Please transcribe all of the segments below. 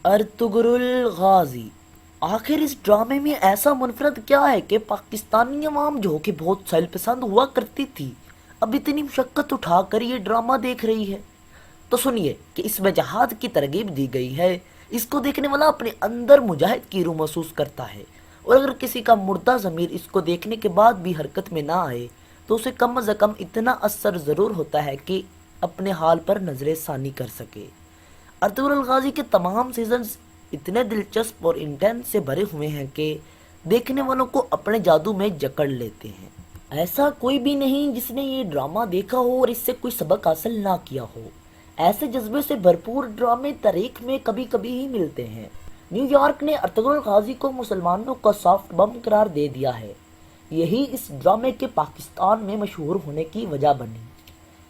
Ertugrul Ghazi. آخر اس ڈرامے میں ایسا منفرد کیا ہے کہ پاکستانی عوام جو کہ بہت سیل پسند ہوا کرتی تھی اب اتنی مشقت اٹھا کر یہ ڈرامہ دیکھ رہی ہے؟ تو سنیے کہ اس میں جہاد کی ترغیب دی گئی ہے۔ اس کو دیکھنے والا اپنے اندر مجاہد کی روح محسوس کرتا ہے، اور اگر کسی کا مردہ ضمیر اس کو دیکھنے کے بعد بھی حرکت میں نہ آئے تو اسے کم از کم اتنا اثر ضرور ہوتا ہے کہ اپنے حال پر نظر ثانی کر سکے۔ ارطغرل غازی کے تمام سیزنز اتنے دلچسپ اور انٹینس سے بھرے ہوئے ہیں کہ دیکھنے والوں کو اپنے جادو میں جکڑ لیتے ہیں۔ ایسا کوئی بھی نہیں جس نے یہ ڈرامہ دیکھا ہو اور اس سے کوئی سبق حاصل نہ کیا ہو۔ ایسے جذبے سے بھرپور ڈرامے تاریخ میں کبھی کبھی ہی ملتے ہیں۔ نیو یارک نے ارطغرل غازی کو مسلمانوں کا سافٹ بم قرار دے دیا ہے۔ یہی اس ڈرامے کے پاکستان میں مشہور ہونے کی وجہ بنی۔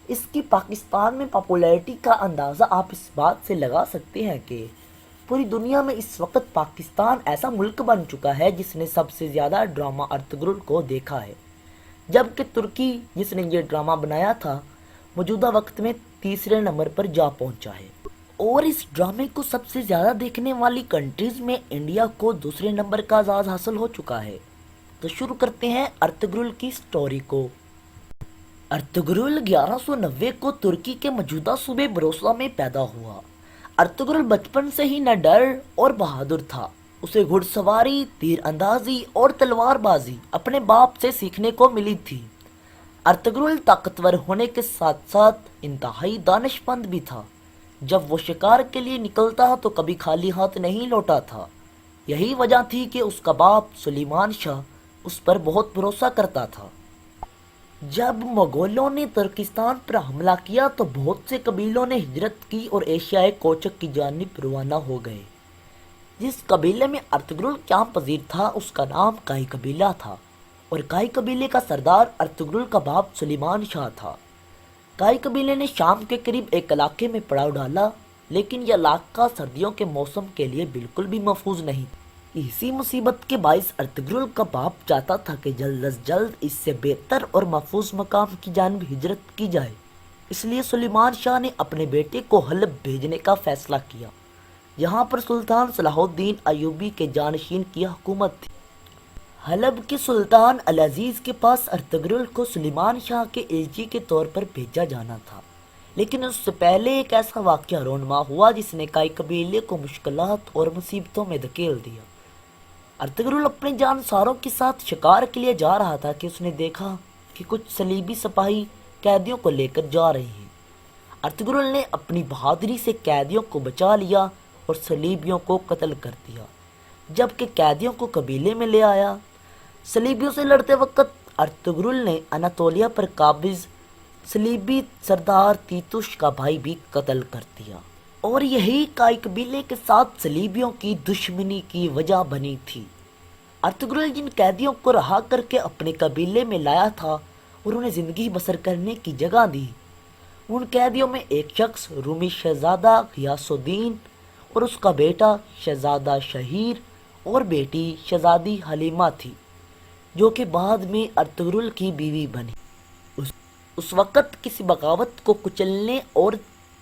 اس کی پاکستان میں پاپولیرٹی کا اندازہ آپ اس بات سے لگا سکتے ہیں کہ پوری دنیا میں اس وقت پاکستان ایسا ملک بن چکا ہے جس نے سب سے زیادہ ڈرامہ ارطغرل کو دیکھا ہے، جبکہ ترکی جس نے یہ ڈرامہ بنایا تھا موجودہ وقت میں تیسرے نمبر پر جا پہنچا ہے، اور اس ڈرامے کو سب سے زیادہ دیکھنے والی کنٹریز میں انڈیا کو دوسرے نمبر کا اعزاز حاصل ہو چکا ہے۔ تو شروع کرتے ہیں ارطغرل کی سٹوری کو۔ ارطغرل 1190 کو ترکی کے موجودہ صوبے بروسا میں پیدا ہوا۔ ارطغرل بچپن سے ہی نہ ڈر اور بہادر تھا۔ اسے گھڑ سواری، تیر اندازی اور تلوار بازی اپنے باپ سے سیکھنے کو ملی تھی۔ ارطغرل طاقتور ہونے کے ساتھ ساتھ انتہائی دانش مند بھی تھا۔ جب وہ شکار کے لیے نکلتا تو کبھی خالی ہاتھ نہیں لوٹا تھا۔ یہی وجہ تھی کہ اس کا باپ سلیمان شاہ اس پر بہت بھروسہ کرتا تھا۔ جب مغولوں نے ترکستان پر حملہ کیا تو بہت سے قبیلوں نے ہجرت کی اور ایشیائے کوچک کی جانب روانہ ہو گئے۔ جس قبیلے میں ارطغرل قیام پذیر تھا اس کا نام کائی قبیلہ تھا، اور کائی قبیلے کا سردار ارطغرل کا باپ سلیمان شاہ تھا۔ کائی قبیلے نے شام کے قریب ایک علاقے میں پڑاؤ ڈالا، لیکن یہ علاقہ سردیوں کے موسم کے لیے بالکل بھی محفوظ نہیں تھا۔ اسی مصیبت کے باعث ارطغرل کا باپ چاہتا تھا کہ جلد از جلد اس سے بہتر اور محفوظ مقام کی جانب ہجرت کی جائے، اس لیے سلیمان شاہ نے اپنے بیٹے کو حلب بھیجنے کا فیصلہ کیا، جہاں پر سلطان صلاح الدین ایوبی کے جانشین کی حکومت تھی۔ حلب کے سلطان العزیز کے پاس ارطغرل کو سلیمان شاہ کے ایلچی کے طور پر بھیجا جانا تھا، لیکن اس سے پہلے ایک ایسا واقعہ رونما ہوا جس نے کائی قبیلے کو مشکلات اور مصیبتوں میں دھکیل دیا۔ ارطغرل اپنے جانساروں کے ساتھ شکار کے لیے جا رہا تھا کہ اس نے دیکھا کہ کچھ صلیبی سپاہی قیدیوں کو لے کر جا رہے ہیں۔ ارطغرل نے اپنی بہادری سے قیدیوں کو بچا لیا اور صلیبیوں کو قتل کر دیا، جبکہ قیدیوں کو قبیلے میں لے آیا۔ صلیبیوں سے لڑتے وقت ارطغرل نے اناتولیا پر قابض صلیبی سردار تیتوش کا بھائی بھی قتل کر دیا، اور یہی کائی قبیلے کے ساتھ صلیبیوں کی دشمنی کی وجہ بنی تھی۔ ارطغرل جن قیدیوں کو رہا کر کے اپنے قبیلے میں لایا تھا اور انہیں زندگی بسر کرنے کی جگہ دی، ان قیدیوں میں ایک شخص رومی شہزادہ غیاث الدین اور اس کا بیٹا شہزادہ شہیر اور بیٹی شہزادی حلیمہ تھی، جو کہ بعد میں ارطغرل کی بیوی بنی۔ اس وقت کسی بغاوت کو کچلنے اور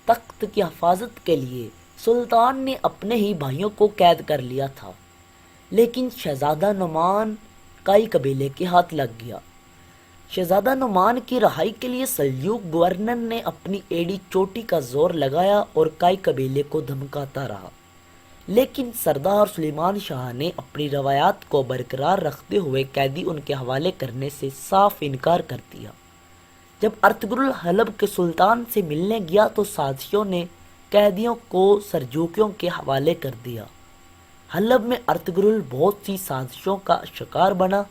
تخت کی حفاظت کے لیے سلطان نے اپنے ہی بھائیوں کو قید کر لیا تھا، لیکن شہزادہ نعمان کائی قبیلے کے ہاتھ لگ گیا۔ شہزادہ نعمان کی رہائی کے لیے سلجوق گورنر نے اپنی ایڑی چوٹی کا زور لگایا اور کائی قبیلے کو دھمکاتا رہا، لیکن سردار سلیمان شاہ نے اپنی روایات کو برقرار رکھتے ہوئے قیدی ان کے حوالے کرنے سے صاف انکار کر دیا۔ جب ارطغرل حلب کے سلطان سے ملنے گیا تو سازشوں نے قیدیوں کو سلجوقیوں کے حوالے کر دیا۔ حلب میں ارطغرل بہت سی سازشوں کا شکار بنا،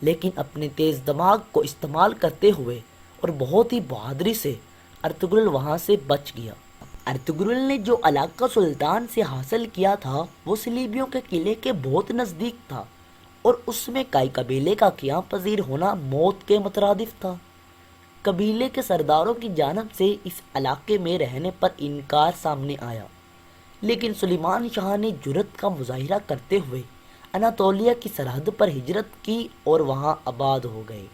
لیکن اپنے تیز دماغ کو استعمال کرتے ہوئے اور بہت ہی بہادری سے ارطغرل وہاں سے بچ گیا۔ ارطغرل نے جو علاقہ سلطان سے حاصل کیا تھا وہ صلیبیوں کے قلعے کے بہت نزدیک تھا، اور اس میں کائی قبیلے کا قیام پذیر ہونا موت کے مترادف تھا۔ قبیلے کے سرداروں کی جانب سے اس علاقے میں رہنے پر انکار سامنے آیا، لیکن سلیمان شاہ نے جرأت کا مظاہرہ کرتے ہوئے اناتولیہ کی سرحد پر ہجرت کی اور وہاں آباد ہو گئے۔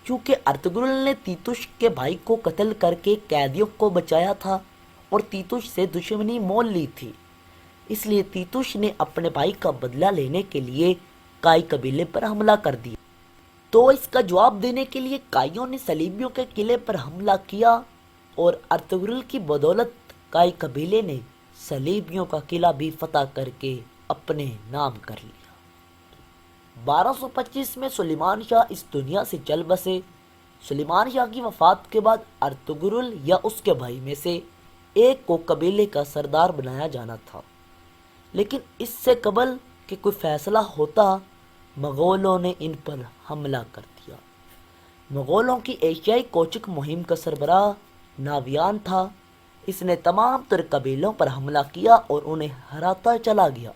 چونکہ ارطغرل نے تیتوش کے بھائی کو قتل کر کے قیدیوں کو بچایا تھا اور تیتوش سے دشمنی مول لی تھی، اس لیے تیتوش نے اپنے بھائی کا بدلہ لینے کے لیے کائی قبیلے پر حملہ کر دیا۔ تو اس کا جواب دینے کے لیے کائیوں نے صلیبیوں کے قلعے پر حملہ کیا اور ارطغرل کی بدولت کائی قبیلے نے صلیبیوں کا قلعہ بھی فتح کر کے اپنے نام کر لیا۔ 1225 میں سلیمان شاہ اس دنیا سے چل بسے۔ سلیمان شاہ کی وفات کے بعد ارطغرل یا اس کے بھائی میں سے ایک کو قبیلے کا سردار بنایا جانا تھا، لیکن اس سے قبل کہ کوئی فیصلہ ہوتا مغولوں نے ان پر حملہ کر دیا۔ مغولوں کی ایشیائی کوچک مہم کا سربراہ ناویان تھا۔ اس نے تمام تر قبیلوں پر حملہ کیا اور انہیں ہراتا چلا گیا۔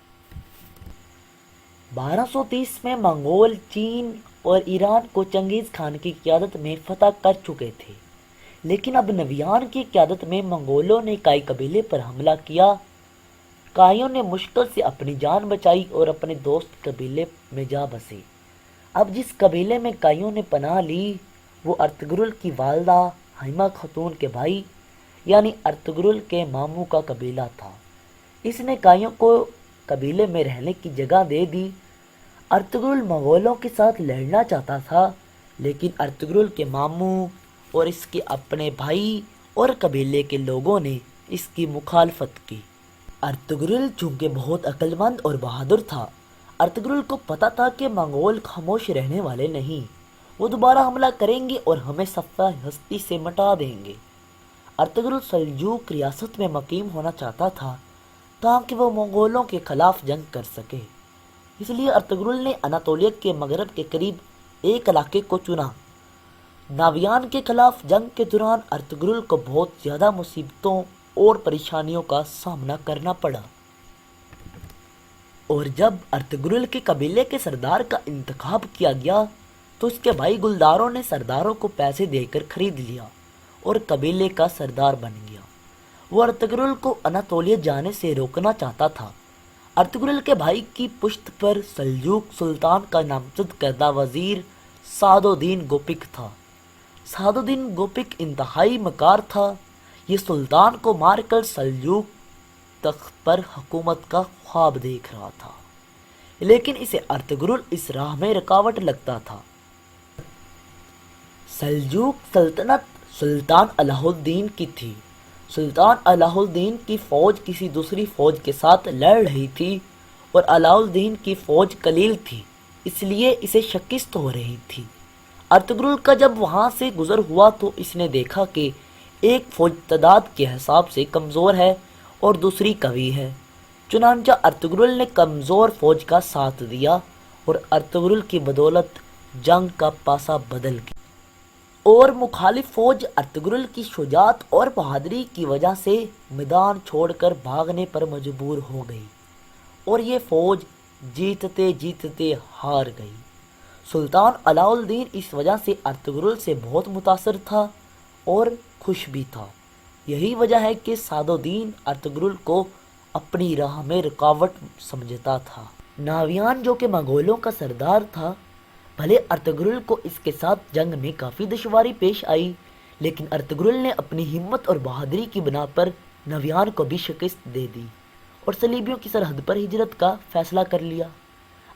1230 میں منگول چین اور ایران کو چنگیز خان کی قیادت میں فتح کر چکے تھے، لیکن اب نویان کی قیادت میں منگولوں نے کائی قبیلے پر حملہ کیا۔ کائیوں نے مشکل سے اپنی جان بچائی اور اپنے دوست قبیلے میں جا بسے۔ اب جس قبیلے میں کائیوں نے پناہ لی وہ ارطغرل کی والدہ حیمہ خاتون کے بھائی یعنی ارطغرل کے ماموں کا قبیلہ تھا۔ اس نے کائیوں کو قبیلے میں رہنے کی جگہ دے دی۔ ارطغرل مغولوں کے ساتھ لڑنا چاہتا تھا، لیکن ارطغرل کے ماموں اور اس کے اپنے بھائی اور قبیلے کے لوگوں نے اس کی مخالفت کی۔ ارطغرل چونکہ بہت عقل مند اور بہادر تھا، ارطغرل کو پتہ تھا کہ منگول خاموش رہنے والے نہیں، وہ دوبارہ حملہ کریں گے اور ہمیں صفحہ ہستی سے مٹا دیں گے۔ ارطغرل سلجوق ریاست میں مقیم ہونا چاہتا تھا تاکہ وہ منگولوں کے خلاف جنگ کر سکے، اس لیے ارطغرل نے اناتولیہ کے مغرب کے قریب ایک علاقے کو چنا۔ ناویان کے خلاف جنگ کے دوران ارطغرل کو بہت زیادہ مصیبتوں اور پریشانیوں کا سامنا کرنا پڑا، اور جب ارطغرل کے قبیلے کے سردار کا انتخاب کیا گیا تو اس کے بھائی گلداروں نے سرداروں کو پیسے دے کر خرید لیا اور قبیلے کا سردار بن گیا۔ وہ ارطغرل کو اناتولیہ جانے سے روکنا چاہتا تھا۔ ارطغرل کے بھائی کی پشت پر سلجوق سلطان کا نامزد کردہ وزیر سعد الدین گوپک تھا۔ سعد الدین گوپک انتہائی مکار تھا۔ یہ سلطان کو مار کر سلجوق تخت پر حکومت کا خواب دیکھ رہا تھا، لیکن اسے ارطغرل اس راہ میں رکاوٹ لگتا تھا۔ سلجوق سلطنت سلطان الہ الدین کی تھی۔ سلطان الہ الدین کی فوج کسی دوسری فوج کے ساتھ لڑ رہی تھی اور الہ الدین کی فوج قلیل تھی، اس لیے اسے شکست ہو رہی تھی۔ ارطغرل کا جب وہاں سے گزر ہوا تو اس نے دیکھا کہ ایک فوج تعداد کے حساب سے کمزور ہے اور دوسری قوی ہے، چنانچہ ارطغرل نے کمزور فوج کا ساتھ دیا اور ارطغرل کی بدولت جنگ کا پاسا بدل گیا، اور مخالف فوج ارطغرل کی شجاعت اور بہادری کی وجہ سے میدان چھوڑ کر بھاگنے پر مجبور ہو گئی اور یہ فوج جیتتے جیتتے ہار گئی۔ سلطان علاء الدین اس وجہ سے ارطغرل سے بہت متاثر تھا اور خوش بھی تھا۔ یہی وجہ ہے کہ سعد الدین ارطغرل کو اپنی راہ میں رکاوٹ سمجھتا تھا۔ ناویان جو کہ منگولوں کا سردار تھا، بھلے ارطغرل کو اس کے ساتھ جنگ میں کافی دشواری پیش آئی، لیکن ارطغرل نے اپنی ہمت اور بہادری کی بنا پر ناویان کو بھی شکست دے دی اور صلیبیوں کی سرحد پر ہجرت کا فیصلہ کر لیا۔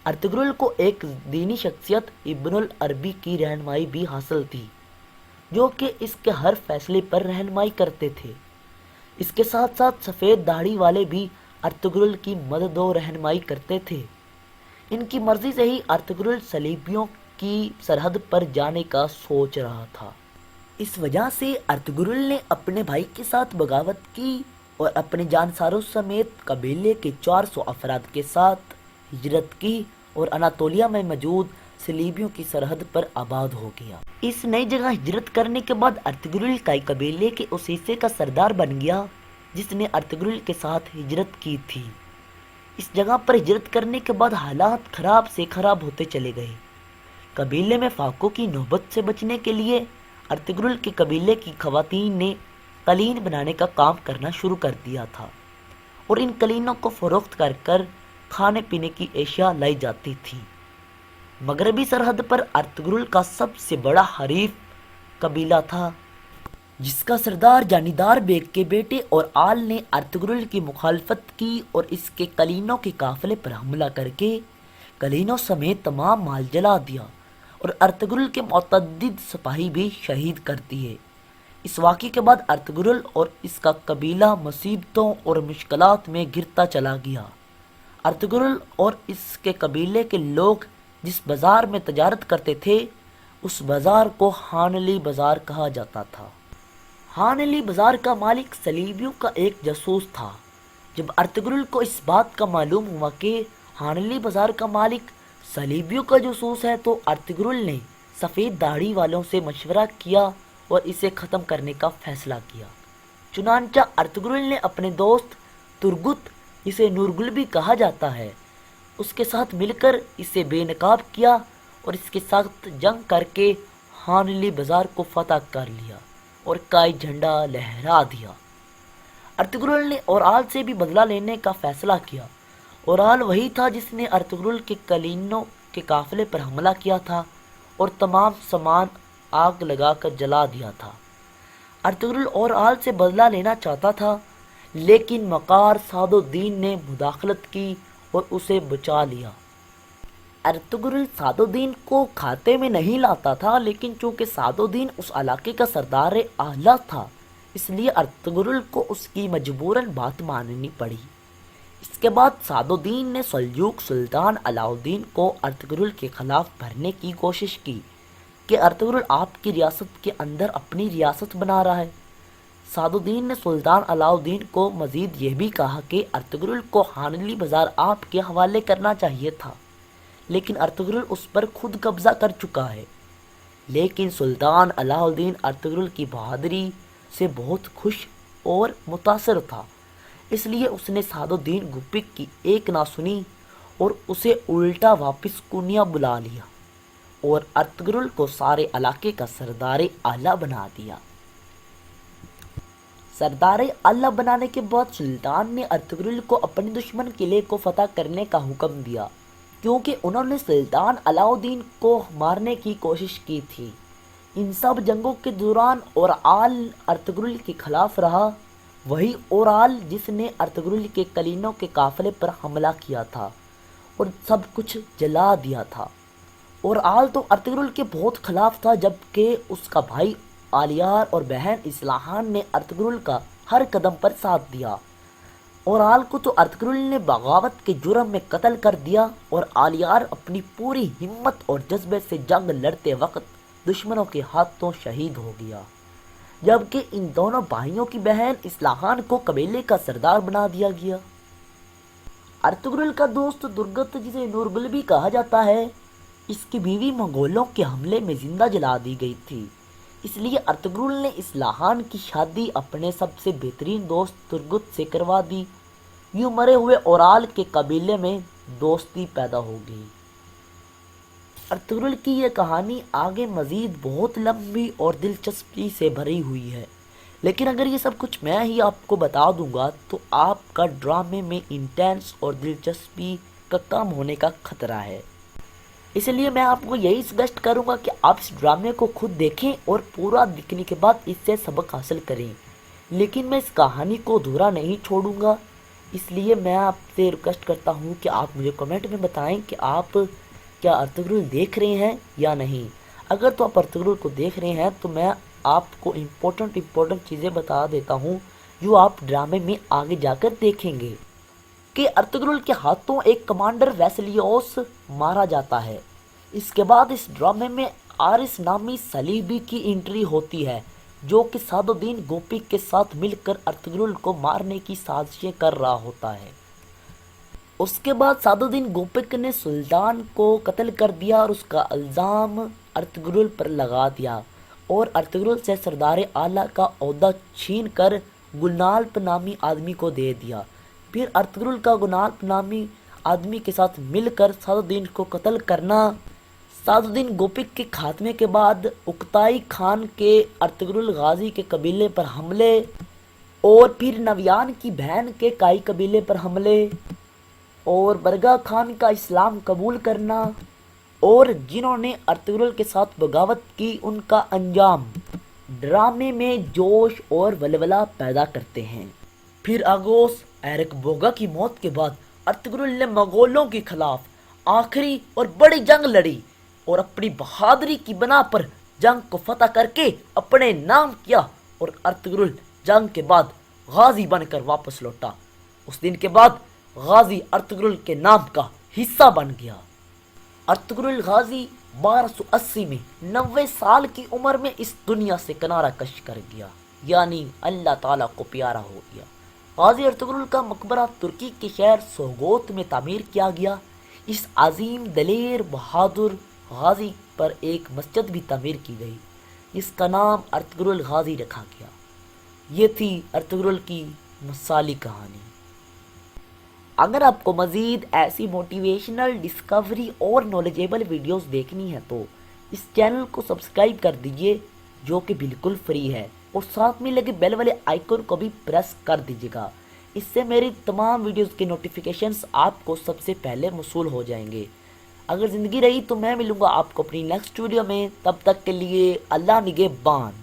ارطغرل کو ایک دینی شخصیت ابن العربی کی رہنمائی بھی حاصل تھی، جو کہ اس کے ہر فیصلے پر رہنمائی کرتے تھے۔ اس کے ساتھ ساتھ سفید داڑھی والے بھی ارطغرل کی مدد و رہنمائی کرتے تھے۔ ان کی مرضی سے ہی ارطغرل صلیبیوں کی سرحد پر جانے کا سوچ رہا تھا۔ اس وجہ سے ارطغرل نے اپنے بھائی کے ساتھ بغاوت کی اور اپنے جانساروں سمیت قبیلے کے 400 افراد کے ساتھ ہجرت کی اور اناتولیہ میں موجود صلیبیوں کی سرحد پر آباد ہو گیا۔ اس نئی جگہ ہجرت کرنے کے بعد ارطغرل کائی قبیلے کے اس حصے کا سردار بن گیا جس نے ارطغرل کے ساتھ ہجرت کی تھی۔ اس جگہ پر ہجرت کرنے کے بعد حالات خراب سے خراب ہوتے چلے گئے۔ قبیلے میں فاقوں کی نوبت سے بچنے کے لیے ارطغرل کے قبیلے کی خواتین نے قلین بنانے کا کام کرنا شروع کر دیا تھا اور ان قلینوں کو فروخت کر کر کھانے پینے کی اشیاء لائی جاتی تھی۔ مغربی سرحد پر ارطغرل کا سب سے بڑا حریف قبیلہ تھا، جس کا سردار جانیدار بیگ کے بیٹے اور آل نے ارطغرل کی مخالفت کی اور اس کے کلینوں کے قافلے پر حملہ کر کے کلینوں سمیت تمام مال جلا دیا اور ارطغرل کے متعدد سپاہی بھی شہید کر دیے۔ اس واقعے کے بعد ارطغرل اور اس کا قبیلہ مصیبتوں اور مشکلات میں گرتا چلا گیا۔ ارطغرل اور اس کے قبیلے کے لوگ جس بازار میں تجارت کرتے تھے اس بازار کو ہانلی بازار کہا جاتا تھا۔ ہانلی بازار کا مالک صلیبیوں کا ایک جاسوس تھا۔ جب ارطغرل کو اس بات کا معلوم ہوا کہ ہانلی بازار کا مالک صلیبیوں کا جاسوس ہے تو ارطغرل نے سفید داڑھی والوں سے مشورہ کیا اور اسے ختم کرنے کا فیصلہ کیا۔ چنانچہ ارطغرل نے اپنے دوست ترگت، جسے نورگل بھی کہا جاتا ہے، اس کے ساتھ مل کر اسے بے نقاب کیا اور اس کے ساتھ جنگ کر کے ہانلی بازار کو فتح کر لیا اور قائد جھنڈا لہرا دیا۔ ارطغرل نے اورال سے بھی بدلہ لینے کا فیصلہ کیا۔ اورال وہی تھا جس نے ارطغرل کے کلینوں کے قافلے پر حملہ کیا تھا اور تمام سامان آگ لگا کر جلا دیا تھا۔ ارطغرل اورال سے بدلہ لینا چاہتا تھا، لیکن مکار سعد الدین نے مداخلت کی اور اسے بچا لیا۔ ارطغرل سعد الدین کو کھاتے میں نہیں لاتا تھا، لیکن چونکہ سعد الدین اس علاقے کا سردار اعلیٰ تھا اس لیے ارطغرل کو اس کی مجبوراً بات ماننی پڑی۔ اس کے بعد سعد الدین نے سلجوق سلطان علاء الدین کو ارطغرل کے خلاف بھرنے کی کوشش کی کہ ارطغرل آپ کی ریاست کے اندر اپنی ریاست بنا رہا ہے۔ سعد الدین نے سلطان علاء الدین کو مزید یہ بھی کہا کہ ارطغرل کو ہانلی بازار آپ کے حوالے کرنا چاہیے تھا، لیکن ارطغرل اس پر خود قبضہ کر چکا ہے۔ لیکن سلطان علاء الدین ارطغرل کی بہادری سے بہت خوش اور متاثر تھا، اس لیے اس نے سعد الدین گپک کی ایک نہ سنی اور اسے الٹا واپس کنیا بلا لیا اور ارطغرل کو سارے علاقے کا سردار اعلیٰ بنا دیا۔ سردار اعلیٰ بنانے کے بعد سلطان نے ارطغرل کو اپنے دشمن قلعے کو فتح کرنے کا حکم دیا، کیونکہ انہوں نے سلطان علاء الدین کو مارنے کی کوشش کی تھی۔ ان سب جنگوں کے دوران اورال ارطغرل کے خلاف رہا، وہی اورال جس نے ارطغرل کے کلینوں کے قافلے پر حملہ کیا تھا اور سب کچھ جلا دیا تھا۔ اورال تو ارطغرل کے بہت خلاف تھا، جبکہ اس کا بھائی آلیار اور بہن اصلاحان نے ارطغرل کا ہر قدم پر ساتھ دیا۔ اورال کو تو ارطغرل نے بغاوت کے جرم میں قتل کر دیا اور آلیار اپنی پوری ہمت اور جذبے سے جنگ لڑتے وقت دشمنوں کے ہاتھوں شہید ہو گیا، جبکہ ان دونوں بھائیوں کی بہن اصلاحان کو قبیلے کا سردار بنا دیا گیا۔ ارطغرل کا دوست درگت، جسے نورگل بھی کہا جاتا ہے، اس کی بیوی منگولوں کے حملے میں زندہ جلا دی گئی تھی، اس لیے ارطغرل نے اصلاحان کی شادی اپنے سب سے بہترین دوست ترگت سے کروا دی۔ یوں مرے ہوئے اورال کے قبیلے میں دوستی پیدا ہو گئی۔ ارطغرل کی یہ کہانی آگے مزید بہت لمبی اور دلچسپی سے بھری ہوئی ہے، لیکن اگر یہ سب کچھ میں ہی آپ کو بتا دوں گا تو آپ کا ڈرامے میں انٹینس اور دلچسپی کا کم ہونے کا خطرہ ہے۔ اس لیے میں آپ کو یہی سجیسٹ کروں گا کہ آپ اس ڈرامے کو خود دیکھیں اور پورا دیکھنے کے بعد اس سے سبق حاصل کریں، لیکن میں اس کہانی کو ادھورا نہیں چھوڑوں گا۔ اس لیے میں آپ سے ریکویسٹ کرتا ہوں کہ آپ مجھے کمنٹ میں بتائیں کہ آپ کیا ارطغرل دیکھ رہے ہیں یا نہیں۔ اگر تو آپ ارطغرل کو دیکھ رہے ہیں تو میں آپ کو امپورٹنٹ چیزیں بتا دیتا ہوں جو آپ ڈرامے میں آگے جا کر دیکھیں گے، کہ ارطغرل کے ہاتھوں ایک کمانڈر ویسلیوس مارا جاتا ہے۔ اس کے بعد اس ڈرامے میں آرس نامی صلیبی کی انٹری ہوتی ہے، جو کہ سعد الدین گوپک کے ساتھ مل کر ارطغرل کو مارنے کی سازشیں کر رہا ہوتا ہے۔ اس کے بعد سعد الدین گوپک نے سلطان کو قتل کر دیا اور اس کا الزام ارطغرل پر لگا دیا اور ارطغرل سے سردار اعلیٰ کا عہدہ چھین کر گلنالپ نامی آدمی کو دے دیا۔ پھر ارطغرل کا گلنالپ نامی آدمی کے ساتھ مل کر سعد الدین کو قتل کرنا۔ سعد الدین گوپک کے خاتمے کے بعد اکتائی خان کے ارطغرل غازی کے قبیلے پر حملے اور پھر نویان کی بہن کے کائی قبیلے پر حملے اور برگا خان کا اسلام قبول کرنا، اور جنہوں نے ارطغرل کے ساتھ بغاوت کی ان کا انجام ڈرامے میں جوش اور ولولہ پیدا کرتے ہیں۔ پھر آگوس ایرک بوگا کی موت کے بعد ارطغرل نے مغولوں کے خلاف آخری اور بڑی جنگ لڑی اور اپنی بہادری کی بنا پر جنگ کو فتح کر کے اپنے نام کیا، اور ارطغرل جنگ کے بعد غازی بن کر واپس لوٹا۔ اس دن کے بعد غازی ارطغرل کے نام کا حصہ بن گیا۔ ارطغرل غازی 1280 میں 90 سال کی عمر میں اس دنیا سے کنارہ کش کر گیا، یعنی اللہ تعالیٰ کو پیارا ہو گیا۔ غازی ارطغرل کا مقبرہ ترکی کے شہر سوگوت میں تعمیر کیا گیا۔ اس عظیم دلیر بہادر غازی پر ایک مسجد بھی تعمیر کی گئی، جس کا نام ارطغرل غازی رکھا گیا۔ یہ تھی ارطغرل کی مثالی کہانی۔ اگر آپ کو مزید ایسی موٹیویشنل، ڈسکوری اور نالجیبل ویڈیوز دیکھنی ہے تو اس چینل کو سبسکرائب کر دیجئے، جو کہ بالکل فری ہے، اور ساتھ میں لگے بیل والے آئیکن کو بھی پریس کر دیجئے گا۔ اس سے میری تمام ویڈیوز کے نوٹیفیکیشنز آپ کو سب سے پہلے موصول ہو جائیں گے۔ اگر زندگی رہی تو میں ملوں گا آپ کو اپنی نیکسٹ ویڈیو میں، تب تک کے لیے اللہ نگہبان۔